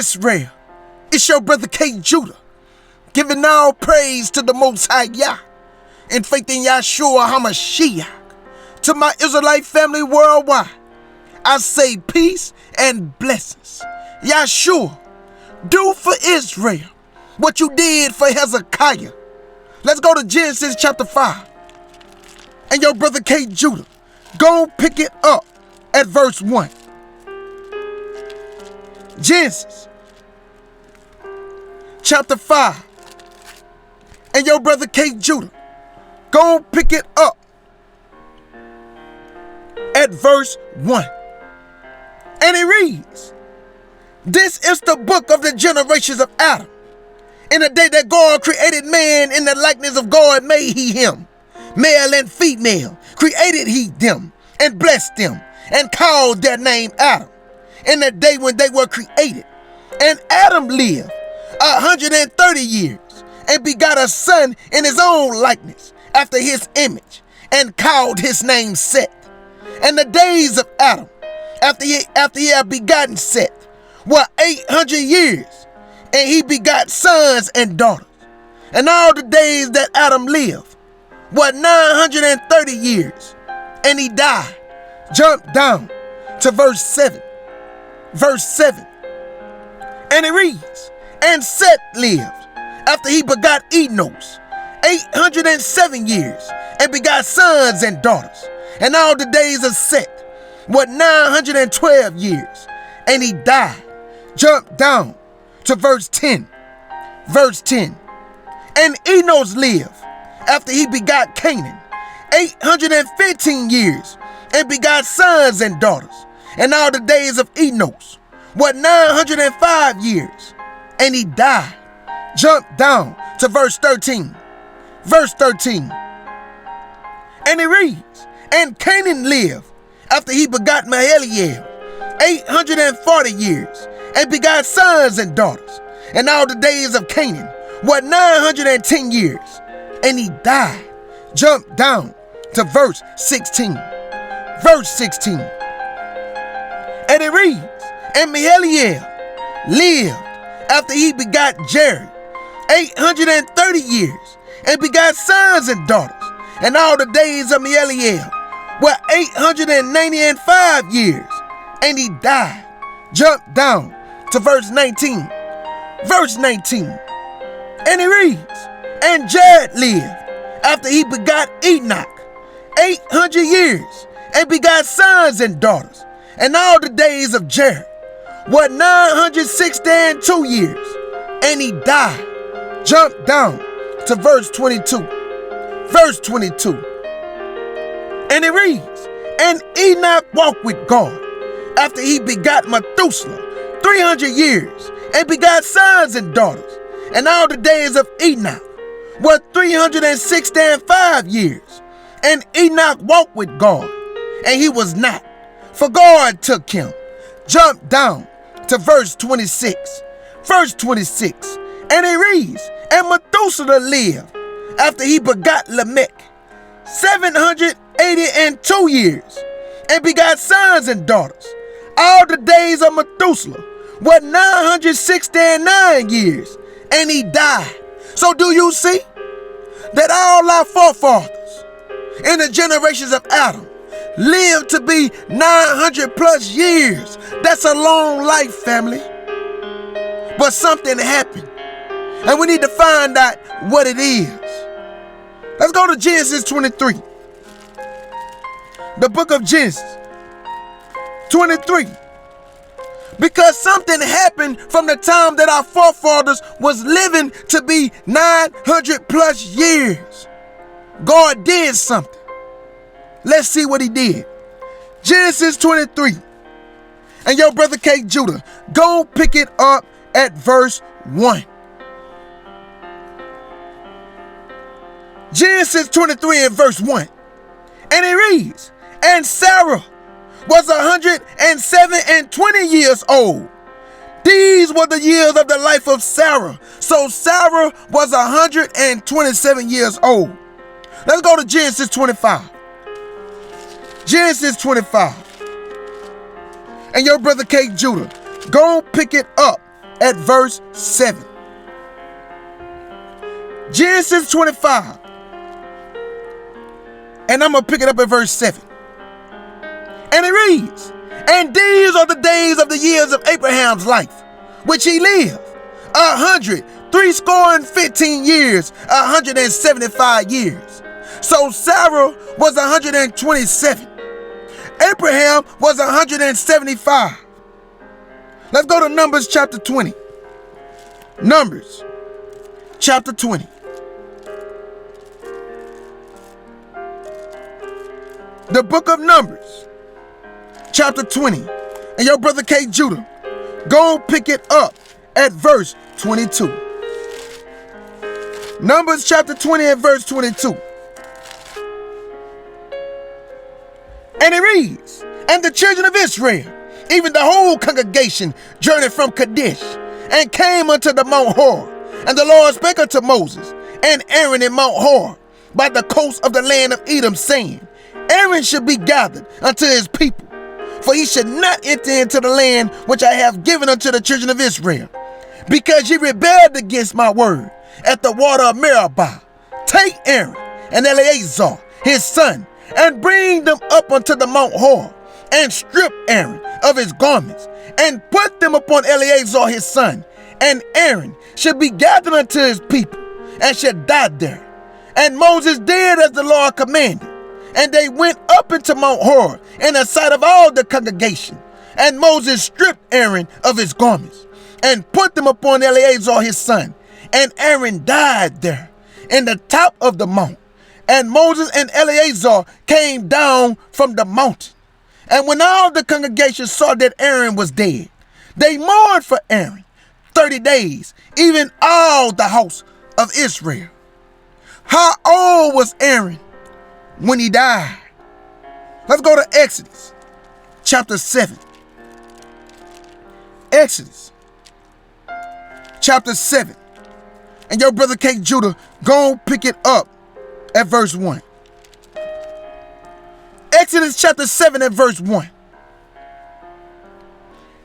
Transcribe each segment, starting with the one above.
Israel, it's your brother K. Judah, giving all praise to the Most High Yah, in faith in Yahshua HaMashiach. To my Israelite family worldwide, I say peace and blessings. Yahshua, do for Israel what you did for Hezekiah. Let's go to Genesis chapter 5. And your brother K. Judah, go pick it up at verse 1. Genesis chapter 5. And your brother K. Judah, go pick it up at verse 1. And it reads, "This is the book of the generations of Adam. In the day that God created man, in the likeness of God made he him. Male and female created he them, and blessed them, and called their name Adam. In the day when they were created. And Adam lived 130 years, and begot a son in his own likeness, after his image, and called his name Seth. And the days of Adam, after he had begotten Seth, were 800 years, and he begot sons and daughters. And all the days that Adam lived were 930 years, and he died." Jump down to verse 7. Verse 7. And it reads, "And Seth lived, after he begot Enos, 807 years, and begot sons and daughters. And all the days of Seth were 912 years, and he died." Jump down to verse 10. Verse 10. "And Enos lived, after he begot Canaan, 815 years, and begot sons and daughters. And all the days of Enos were 905 years, and he died." Jump down to verse 13. Verse 13. And it reads, "And Canaan lived, after he begot Mahalalel, 840 years, and begot sons and daughters. And all the days of Canaan were 910 years, and he died." Jump down to verse 16. Verse 16. And it reads, "And Mahalalel lived, after he begot Jared, 830 years, and begot sons and daughters. And all the days of Mahalalel were 895 years, and he died." Jump down to verse 19. Verse 19. And it reads, "And Jared lived, after he begot Enoch, 800 years, and begot sons and daughters. And all the days of Jared were 962 years, and he died." Jump down to verse 22. Verse 22. And it reads, "And Enoch walked with God, after he begot Methuselah, 300 years, and begot sons and daughters. And all the days of Enoch were 365 years. And Enoch walked with God, and he was not, for God took him." Jump down to verse 26. Verse 26. And it reads, "And Methuselah lived, after he begot Lamech, 782 years, and begot sons and daughters. All the days of Methuselah were 969 years, and he died." So do you see that all our forefathers in the generations of Adam lived to be 900 plus years? That's a long life, family. But something happened, and we need to find out what it is. Let's go to Genesis 23. The book of Genesis 23. Because something happened from the time that our forefathers was living to be 900 plus years. God did something. Let's see what he did. Genesis 23. And your brother K. Judah, go pick it up at verse 1. Genesis 23 and verse 1. And it reads, "And Sarah was 107 and 20 years old. These were the years of the life of Sarah." So Sarah was 127 years old. Let's go to Genesis 25. Genesis 25. And your brother K. Judah, go pick it up at verse 7. Genesis 25. And I'm going to pick it up at verse 7. And it reads, "And these are the days of the years of Abraham's life, which he lived, 100 years, 175 years. So Sarah was 127. Abraham was 175. Let's go to Numbers chapter 20. Numbers chapter 20. The book of Numbers chapter 20. And your brother K. Judah, go pick it up at verse 22. Numbers chapter 20 and verse 22. And it reads, "And the children of Israel, even the whole congregation, journeyed from Kadesh, and came unto the Mount Hor. And the Lord spake unto Moses and Aaron in Mount Hor, by the coast of the land of Edom, saying, Aaron should be gathered unto his people, for he should not enter into the land which I have given unto the children of Israel, because ye rebelled against my word at the water of Meribah. Take Aaron and Eleazar his son, and bring them up unto the Mount Hor, and strip Aaron of his garments, and put them upon Eleazar his son, and Aaron should be gathered unto his people, and should die there. And Moses did as the Lord commanded, and they went up into Mount Hor in the sight of all the congregation. And Moses stripped Aaron of his garments, and put them upon Eleazar his son, and Aaron died there in the top of the mount. And Moses and Eleazar came down from the mountain. And when all the congregation saw that Aaron was dead, they mourned for Aaron 30 days, even all the house of Israel." How old was Aaron when he died? Let's go to Exodus chapter 7. Exodus chapter 7. And your brother K. Judah, go pick it up at verse 1. Exodus chapter 7 at verse 1.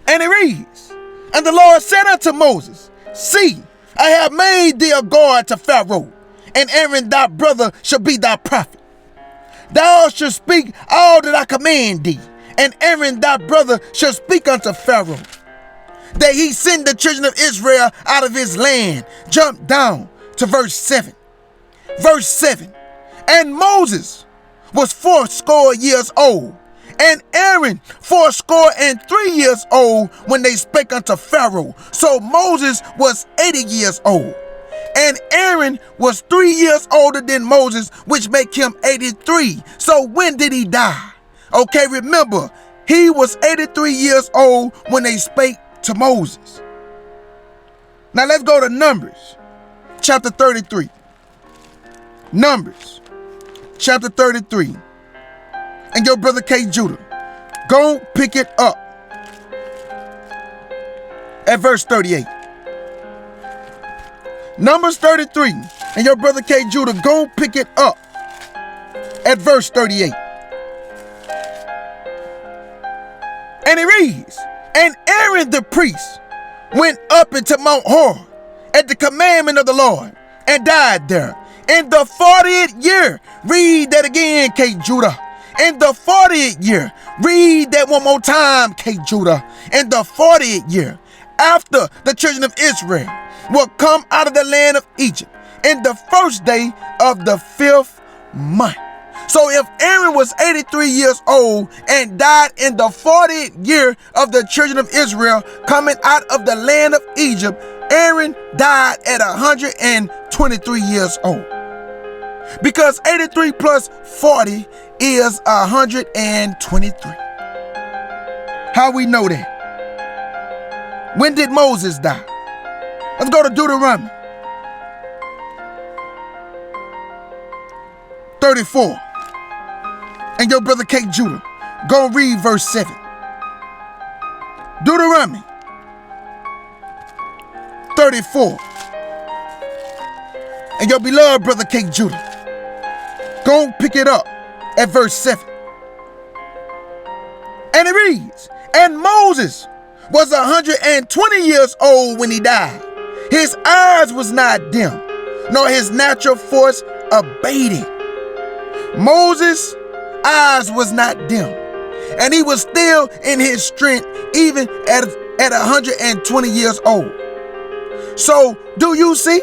And it reads, "And the Lord said unto Moses, See, I have made thee a guard to Pharaoh, and Aaron thy brother shall be thy prophet. Thou shalt speak all that I command thee, and Aaron thy brother shall speak unto Pharaoh, that he send the children of Israel out of his land." Jump down to verse 7. Verse 7. "And Moses was 80 years old, and Aaron 83 years old when they spake unto Pharaoh. So Moses was 80 years old, and Aaron was 3 years older than Moses, which make him 83. So when did he die? Okay, remember, he was 83 years old when they spake to Moses. Now let's go to Numbers chapter 33. Numbers chapter 33. And your brother K. Judah, go pick it up at verse 38. Numbers 33. And your brother K. Judah, go pick it up at verse 38. And it reads, "And Aaron the priest went up into Mount Hor at the commandment of the Lord, and died there in the 40th year." Read that again, K. Judah. In the 40th year. Read that one more time, K. Judah. In the 40th year, after the children of Israel will come out of the land of Egypt, in the first day of the 5th month. So if Aaron was 83 years old and died in the 40th year of the children of Israel coming out of the land of Egypt, Aaron died at 123 years old. Because 83 plus 40 is 123. How we know that? When did Moses die? Let's go to Deuteronomy 34. And your brother K. Judah, go read verse 7. Deuteronomy 34. And your beloved brother K. Judah, go pick it up at verse 7. And it reads, "And Moses was 120 years old when he died. His eyes was not dim, nor his natural force abated. Moses' eyes was not dim, and he was still in his strength even at 120 years old. So, do you see?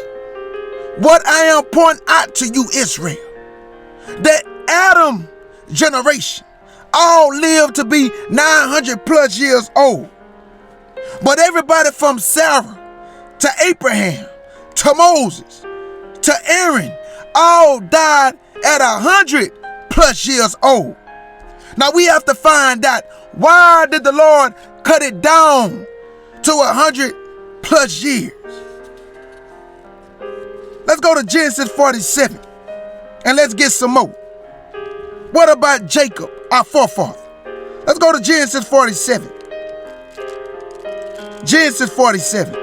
What I am pointing out to you, Israel, that Adam generation all lived to be 900 plus years old. But everybody from Sarah to Abraham to Moses to Aaron all died at 100 plus years old. Now we have to find out, why did the Lord cut it down to 100 plus years? Let's go to Genesis 47 and let's get some more. What about Jacob, our forefather? Let's go to Genesis 47. Genesis 47.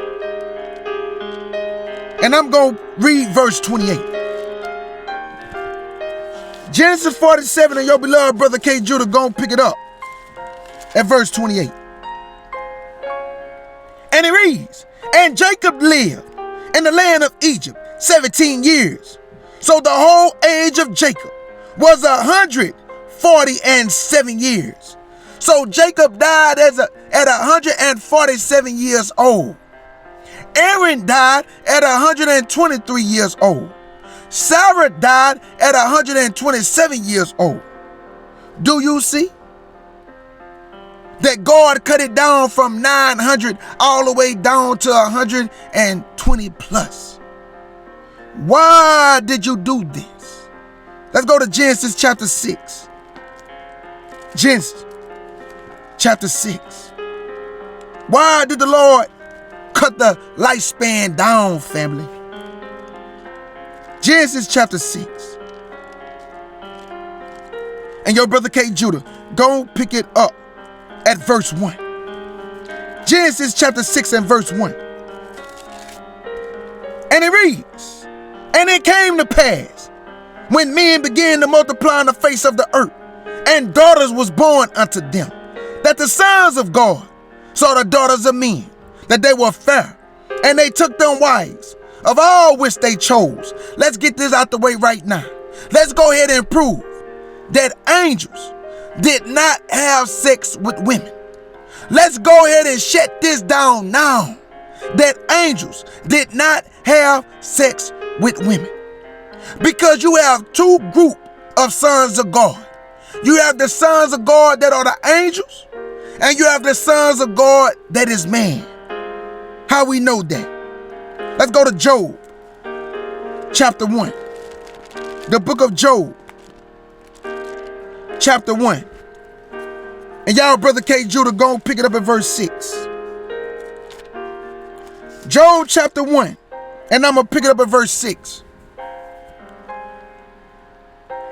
And I'm going to read verse 28. Genesis 47, and your beloved brother K. Judah going to pick it up at verse 28. And it reads, and Jacob lived in the land of Egypt 17 years. So the whole age of Jacob was 147 years. So Jacob died at 147 years old. Aaron died at 123 years old. Sarah died at 127 years old. Do you see that God cut it down from 900 all the way down to 120 plus? Why did you do this? Let's go to Genesis chapter 6. Genesis chapter 6. Why did the Lord cut the lifespan down, family? Genesis chapter 6. And your brother K. Judah, go pick it up at verse 1. Genesis chapter 6 and verse 1. And it reads, and it came to pass, when men began to multiply on the face of the earth, and daughters was born unto them, that the sons of God saw the daughters of men, that they were fair, and they took them wives, of all which they chose. Let's get this out the way right now. Let's go ahead and prove that angels did not have sex with women. Let's go ahead and shut this down now, that angels did not have sex with women. Because you have two groups of sons of God. You have the sons of God that are the angels, and you have the sons of God that is man. How we know that? Let's go to Job chapter 1. The book of Job chapter 1. And y'all brother K. Judah, go and pick it up at verse 6. Job chapter 1. And I'm going to pick it up at verse 6.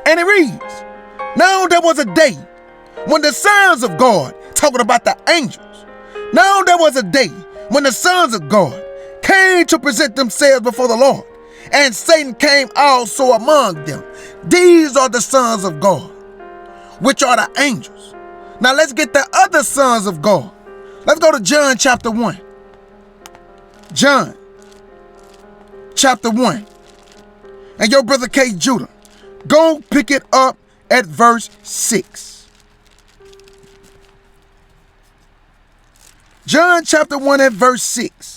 And it reads, now there was a day when the sons of God, talking about the angels, now there was a day when the sons of God came to present themselves before the Lord, and Satan came also among them. These are the sons of God, which are the angels. Now let's get the other sons of God. Let's go to John chapter 1. John chapter 1. And your brother K. Judah, go pick it up at verse 6. John chapter 1 at verse 6.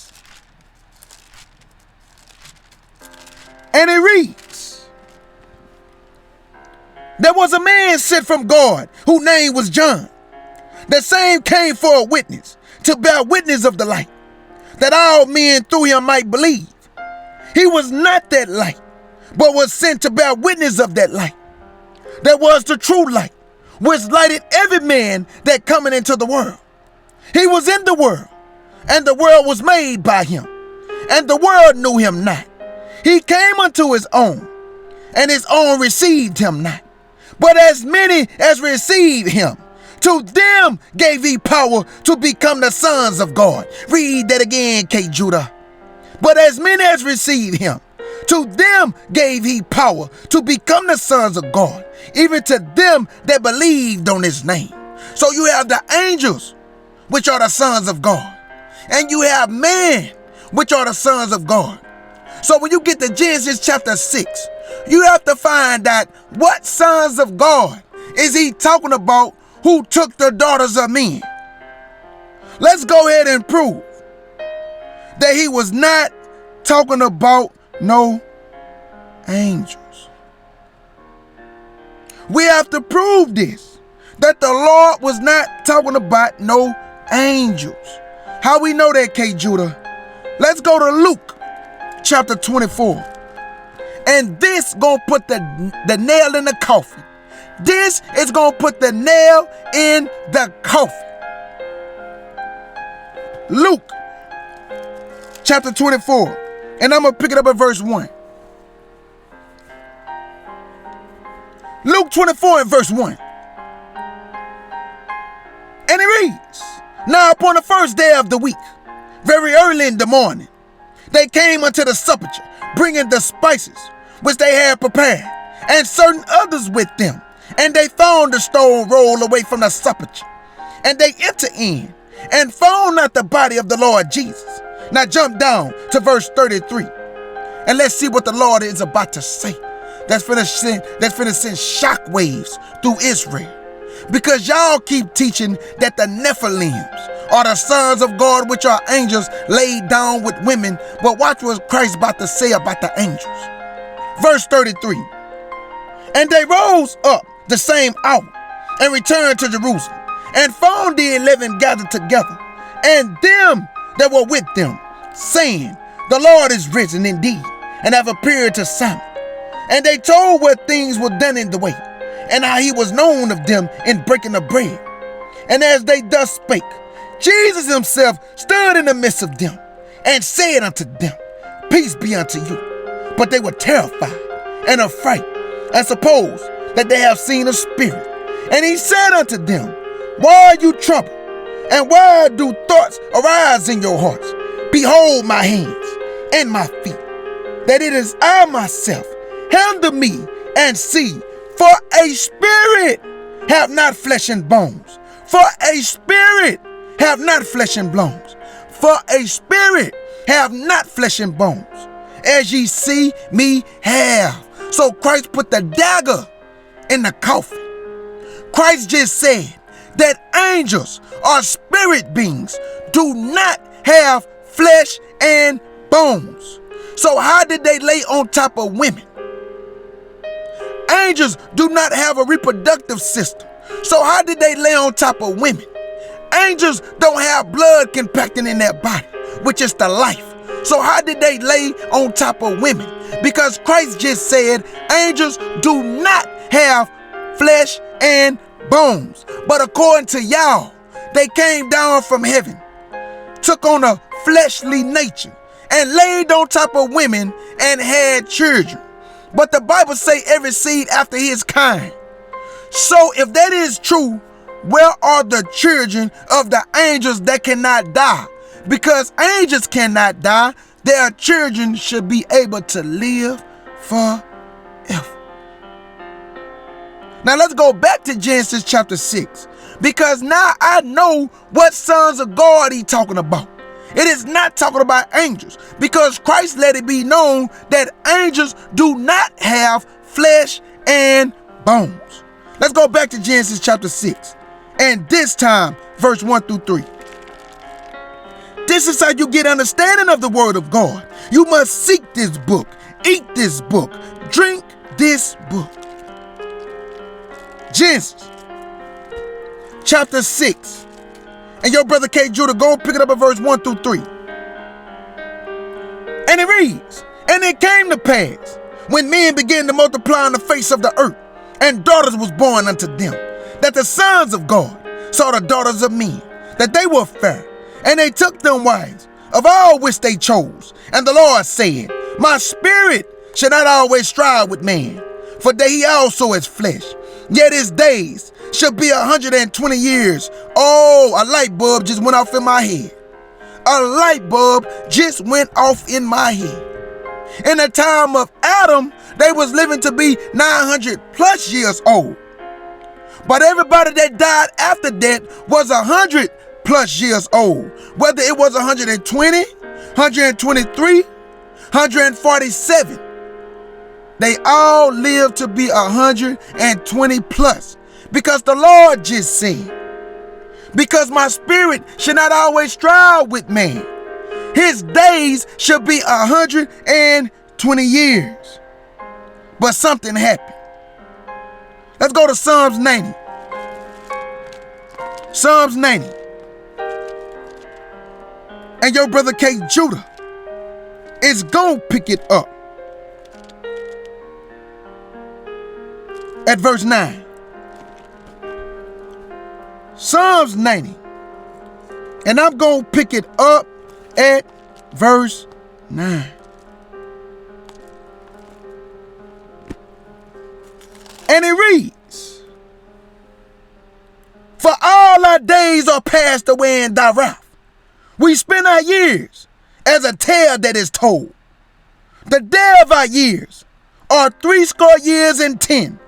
And it reads, there was a man sent from God, whose name was John. The same came for a witness, to bear witness of the light, that all men through him might believe. He was not that light, but was sent to bear witness of that light. That was the true light, which lighted every man that cometh into the world. He was in the world, and the world was made by him, and the world knew him not. He came unto his own, and his own received him not. But as many as received him, to them gave he power to become the sons of God. Read that again, K. Judah. But as many as received him, to them gave he power to become the sons of God, even to them that believed on his name. So you have the angels which are the sons of God. And you have man, which are the sons of God. So when you get to Genesis chapter 6, you have to find out what sons of God is he talking about who took the daughters of men. Let's go ahead and prove that he was not talking about no angels. We have to prove this, that the Lord was not talking about no angels. How we know that, K. Judah? Let's go to Luke chapter 24. And this gonna put the nail in the coffin. This is gonna put the nail in the coffin. Luke chapter 24. And I'm gonna pick it up at verse 1. Luke 24 and verse 1. And it reads, Now upon the first day of the week, very early in the morning, they came unto the sepulchre, bringing the spices which they had prepared, and certain others with them. And they found the stone rolled away from the sepulchre. And they entered in, and found not the body of the Lord Jesus. Now jump down to verse 33, and let's see what the Lord is about to say. That's finna send shockwaves through Israel. Because y'all keep teaching that the Nephilims are the sons of God, which are angels laid down with women. But watch what Christ about to say about the angels. Verse 33. And they rose up the same hour and returned to Jerusalem, and found the 11 gathered together, and them that were with them, saying, The Lord is risen indeed, and have appeared to Simon. And they told what things were done in the way, and how he was known of them in breaking the bread. And as they thus spake, Jesus himself stood in the midst of them, and said unto them, Peace be unto you. But they were terrified and afraid, and supposed that they have seen a spirit. And he said unto them, Why are you troubled? And why do thoughts arise in your hearts? Behold my hands and my feet, that it is I myself. Handle me and see. For a spirit have not flesh and bones. For a spirit have not flesh and bones. For a spirit have not flesh and bones, as ye see me have. So Christ put the dagger in the coffin. Christ just said that angels are spirit beings, do not have flesh and bones. So how did they lay on top of women? Angels do not have a reproductive system. So how did they lay on top of women? Angels don't have blood compacting in their body, which is the life. So how did they lay on top of women? Because Christ just said angels do not have flesh and bones. But according to y'all, they came down from heaven, took on a fleshly nature, and laid on top of women and had children. But the Bible say every seed after his kind. So if that is true, where are the children of the angels that cannot die? Because angels cannot die, their children should be able to live forever. Now let's go back to Genesis chapter 6. Because now I know what sons of God he's talking about. It is not talking about angels, because Christ let it be known that angels do not have flesh and bones. Let's go back to Genesis chapter 6. And this time, verse 1 through 3. This is how you get understanding of the word of God. You must seek this book, eat this book, drink this book. Genesis chapter 6. And your brother K. Judah, go pick it up at verse 1 through 3. And it reads, And it came to pass, when men began to multiply on the face of the earth, and daughters was born unto them, that the sons of God saw the daughters of men, that they were fair, and they took them wives, of all which they chose. And the Lord said, My spirit shall not always strive with man, for that he also is flesh. Yet his days shall be 120 years. Oh, a light bulb just went off in my head. A light bulb just went off in my head. In the time of Adam, they was living to be 900 plus years old. But everybody that died after that was 100 plus years old. Whether it was 120, 123, 147, they all lived to be 120 plus. Because the Lord just said, because my spirit should not always strive with man. His days should be 120 years. But something happened. Let's go to Psalms 90. Psalms 90. And your brother K. Judah is going to pick it up at verse 9. Psalms 90. And I'm going to pick it up at verse 9. And it reads, for all our days are passed away in thy wrath. We spend our years as a tale that is told. The day of our years are 80 years and 10,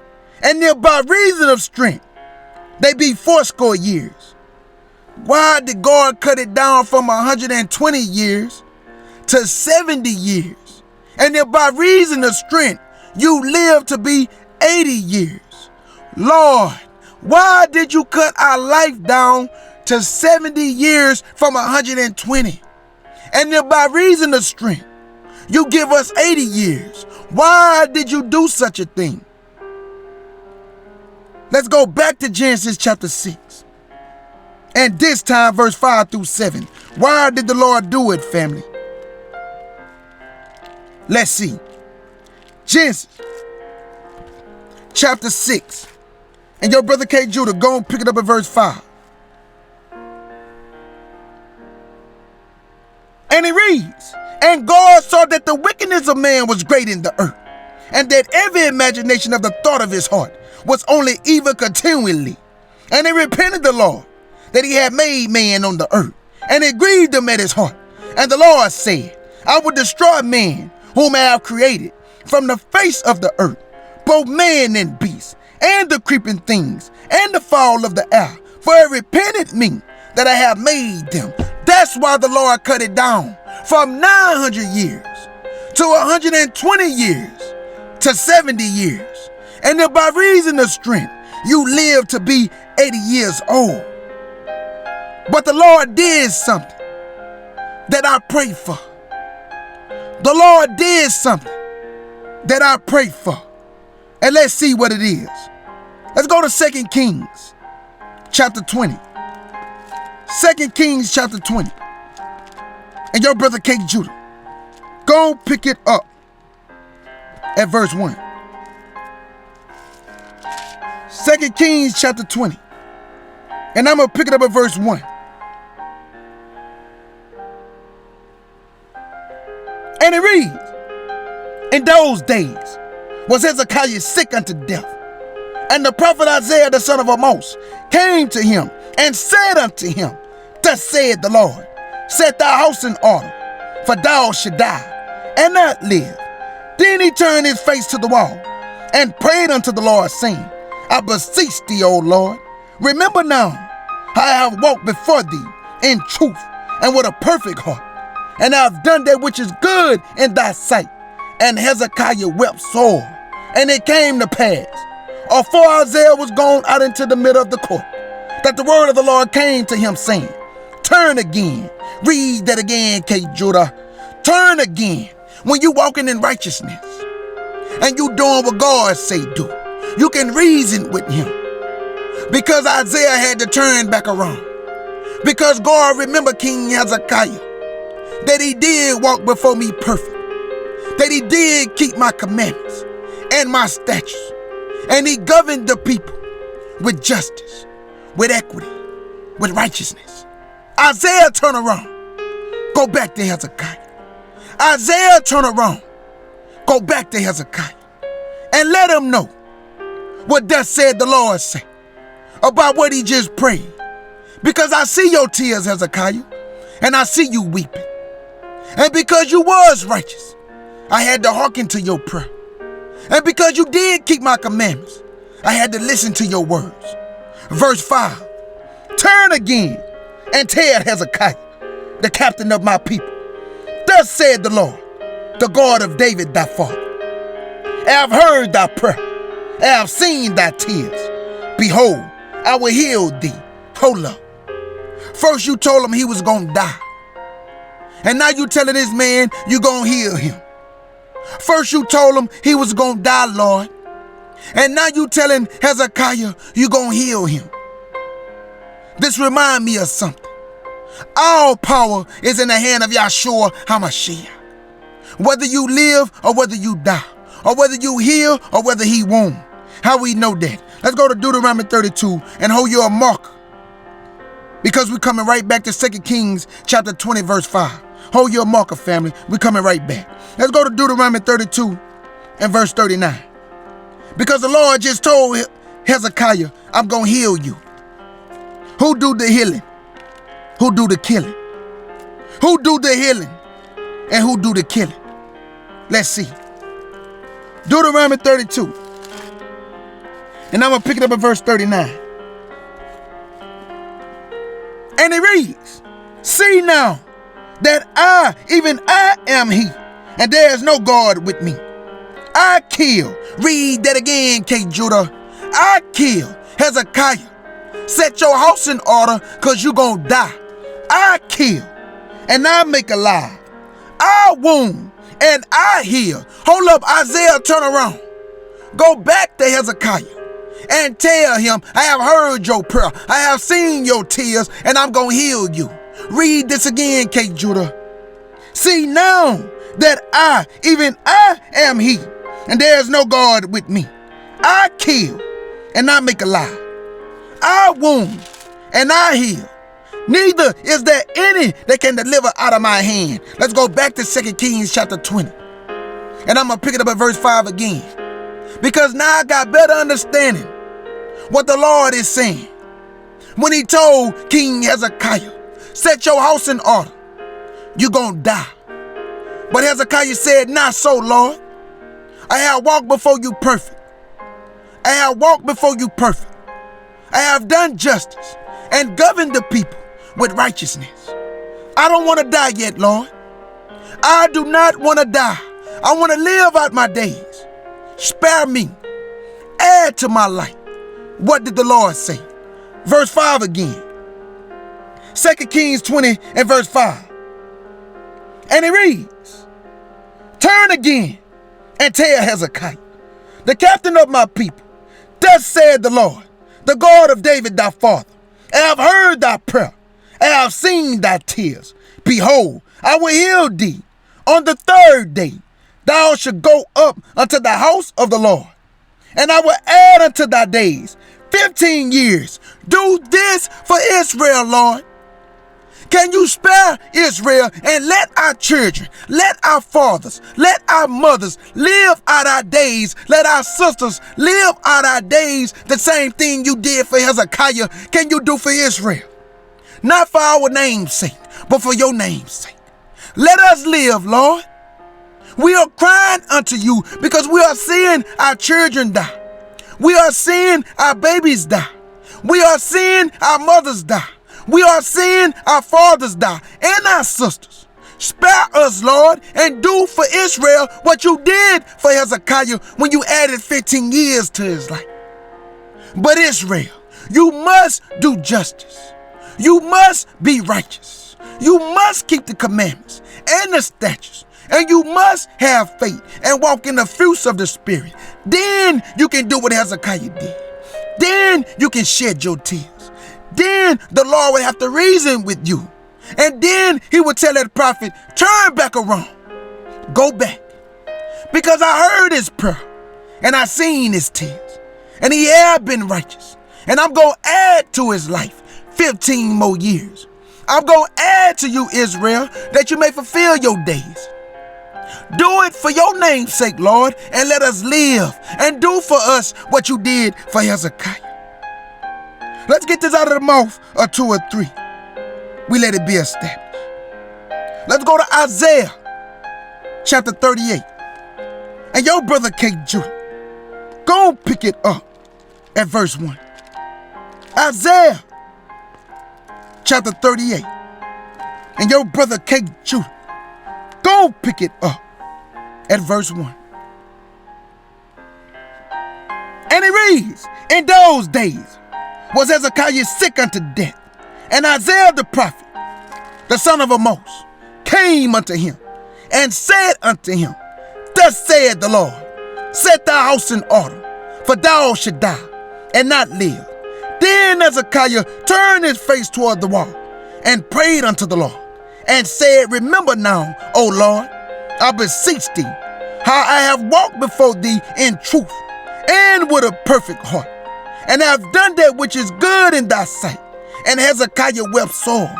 and they're by reason of strength, they be 80 years. Why did God cut it down from 120 years to 70 years? And then by reason of strength, you live to be 80 years. Lord, why did you cut our life down to 70 years from 120? And then by reason of strength, you give us 80 years. Why did you do such a thing? Let's go back to Genesis chapter 6. And this time, verse 5 through 7. Why did the Lord do it, family? Let's see. Genesis chapter 6. And your brother K. Judah, go and pick it up at verse 5. And it reads, and God saw that the wickedness of man was great in the earth, and that every imagination of the thought of his heart was only evil continually. And it repented the Lord that he had made man on the earth, and it grieved him at his heart. And the Lord said, I will destroy man whom I have created from the face of the earth, both man and beast, and the creeping things, and the fowl of the air, for it repented me that I have made them. That's why the Lord cut it down from 900 years to 120 years to 70 years. And then by reason of strength, you live to be 80 years old. But the Lord did something that I prayed for. The Lord did something that I prayed for. And let's see what it is. Let's go to 2 Kings chapter 20. 2 Kings chapter 20. And your brother K. Judah, go pick it up at verse 1. 2 Kings chapter 20. And I'm going to pick it up at verse 1. And it reads, in those days was Hezekiah sick unto death. And the prophet Isaiah the son of Amoz came to him and said unto him, thus saith the Lord, set thy house in order, for thou shalt die and not live. Then he turned his face to the wall and prayed unto the Lord, saying, I beseech thee, O Lord, remember now how I have walked before thee in truth and with a perfect heart, and I have done that which is good in thy sight. And Hezekiah wept sore. And it came to pass, afore Isaiah was gone out into the middle of the court, that the word of the Lord came to him, saying, turn again. Read that again, K. Judah. Turn again. When you walking in righteousness and you doing what God say do, you can reason with him. Because Isaiah had to turn back around. Because God remembered King Hezekiah, that he did walk before me perfect, that he did keep my commandments and my statutes, and he governed the people with justice, with equity, with righteousness. Isaiah, turn around. Go back to Hezekiah. Isaiah, turn around. Go back to Hezekiah. And let him know what thus said the Lord say about what he just prayed. Because I see your tears, Hezekiah, and I see you weeping. And because you was righteous, I had to hearken to your prayer. And because you did keep my commandments, I had to listen to your words. Verse 5, turn again and tell Hezekiah, the captain of my people, thus said the Lord, the God of David thy father, I have heard thy prayer, I have seen thy tears. Behold, I will heal thee. Hold up. First you told him he was going to die. And now you telling this man you going to heal him. First you told him he was going to die, Lord. And now you telling Hezekiah you going to heal him. This remind me of something. All power is in the hand of Yahshua HaMashiach. Whether you live or whether you die, or whether you heal or whether he won't. How we know that? Let's go to Deuteronomy 32 and hold your marker. Because we're coming right back to 2 Kings chapter 20 verse 5. Hold your marker, family. We're coming right back. Let's go to Deuteronomy 32 and verse 39. Because the Lord just told Hezekiah, I'm going to heal you. Who do the healing? Who do the killing? Who do the healing? And who do the killing? Let's see. Deuteronomy 32. And I'm going to pick it up at verse 39. And it reads, see now that I, even I am he, and there is no God with me. I kill. Read that again, King Judah. I kill Hezekiah. Set your house in order, because you're going to die. I kill, and I make alive. I wound, and I heal. Hold up, Isaiah, turn around. Go back to Hezekiah and tell him, I have heard your prayer. I have seen your tears, and I'm going to heal you. Read this again, King Judah. See now that I, even I am he, and there is no God with me. I kill, and I make alive. I wound, and I heal. Neither is there any that can deliver out of my hand. Let's go back to 2 Kings chapter 20. And I'm going to pick it up at verse 5 again. Because now I got better understanding what the Lord is saying. When he told King Hezekiah, set your house in order, you're going to die. But Hezekiah said, not so, Lord. I have walked before you perfect. I have walked before you perfect. I have done justice and governed the people with righteousness. I don't want to die yet, Lord. I do not want to die. I want to live out my days. Spare me. Add to my life. What did the Lord say? Verse 5 again. 2 Kings 20 and verse 5. And it reads, turn again and tell Hezekiah, the captain of my people, thus said the Lord, the God of David thy father, I have heard thy prayer, I have seen thy tears. Behold, I will heal thee. On the third day thou shalt go up unto the house of the Lord, and I will add unto thy days 15 years. Do this for Israel, Lord. Can you spare Israel and let our children, let our fathers, let our mothers live out our days, let our sisters live out our days? The same thing you did for Hezekiah, can you do for Israel? Not for our name's sake, but for your name's sake. Let us live, Lord. We are crying unto you because we are seeing our children die. We are seeing our babies die. We are seeing our mothers die. We are seeing our fathers die and our sisters. Spare us, Lord, and do for Israel what you did for Hezekiah when you added 15 years to his life. But Israel, you must do justice. You must be righteous. You must keep the commandments and the statutes. And you must have faith and walk in the fruits of the Spirit. Then you can do what Hezekiah did. Then you can shed your tears. Then the Lord would have to reason with you. And then he would tell that prophet, turn back around. Go back. Because I heard his prayer and I seen his tears. And he had been righteous. And I'm going to add to his life 15 more years. I'm going to add to you, Israel, that you may fulfill your days. Do it for your name's sake, Lord, and let us live and do for us what you did for Hezekiah. Let's get this out of the mouth of 2 or 3. We let it be established. Let's go to Isaiah chapter 38. And your brother King Judah, go and pick it up at verse 1. Isaiah chapter 38. And your brother King Judah, go pick it up at verse 1. And he reads, in those days was Hezekiah sick unto death, and Isaiah the prophet, the son of Amoz, came unto him, and said unto him, thus saith the Lord, set thy house in order, for thou shalt die, and not live. Then Hezekiah turned his face toward the wall, and prayed unto the Lord, and said, remember now, O Lord, I beseech thee, how I have walked before thee in truth, and with a perfect heart, and have done that which is good in thy sight. And Hezekiah wept sore.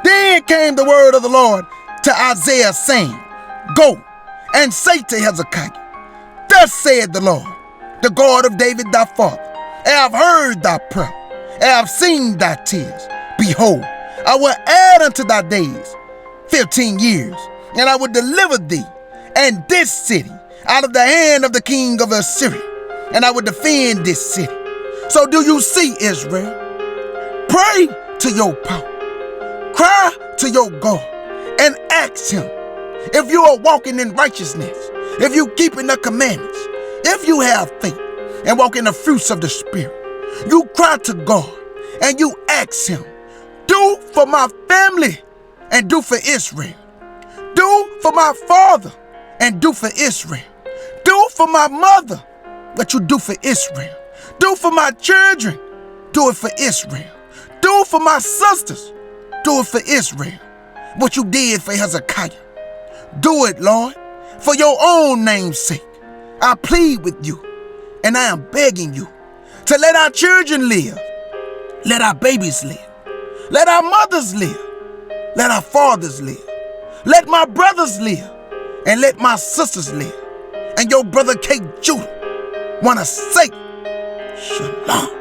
Then came the word of the Lord to Isaiah, saying, go and say to Hezekiah, thus saith the Lord, the God of David thy father, I have heard thy prayer, I have seen thy tears. Behold, I will add unto thy days 15 years, and I will deliver thee and this city out of the hand of the king of Assyria, and I will defend this city. So do you see, Israel? Pray to your power, cry to your God, and ask him if you are walking in righteousness, if you keeping the commandments, if you have faith and walk in the fruits of the Spirit. You cry to God and you ask him, do for my family and do for Israel. Do for my father and do for Israel. Do for my mother what you do for Israel. Do for my children, do it for Israel. Do for my sisters, do it for Israel. What you did for Hezekiah. Do it, Lord, for your own name's sake. I plead with you, and I am begging you to let our children live. Let our babies live. Let our mothers live. Let our fathers live. Let my brothers live. And let my sisters live. And your brother King Judah want to say, Shalom.